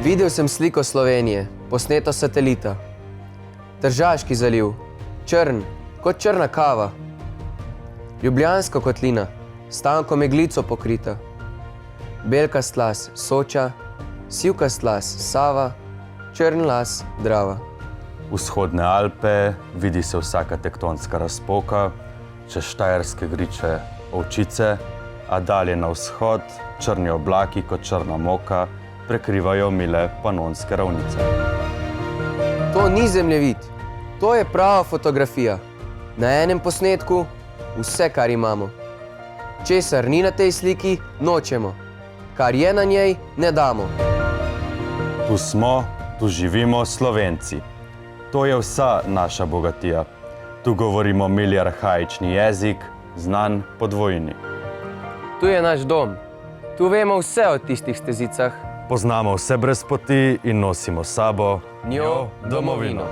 Videl sem sliko Slovenije, posneto s satelita. Tržaški zaliv, črn, kot črna kava. Ljubljanska kotlina, s tanko meglico pokrita. Belkast las Soča, sivkast las Sava, črn las Drava. Vzhodne Alpe, vidi se vsaka tektonska razpoka, čez Štajerske griče ovčice, a dalje na vzhod črni oblaki kot črna moka prekrivajo mile panonske ravnice. To ni zemljevid, to je prava fotografija. Na enem posnetku vse, kar imamo. Česar ni na tej sliki, nočemo. Kar je na njej, ne damo. Tu smo, tu živimo Slovenci. To je vsa naša bogatija. Tu govorimo mili arhaični jezik, znan po dvojini. Tu je naš dom. Tu vemo vse o tistih stezicah. Poznamo vse brez poti in nosimo s sabo Njo domovino.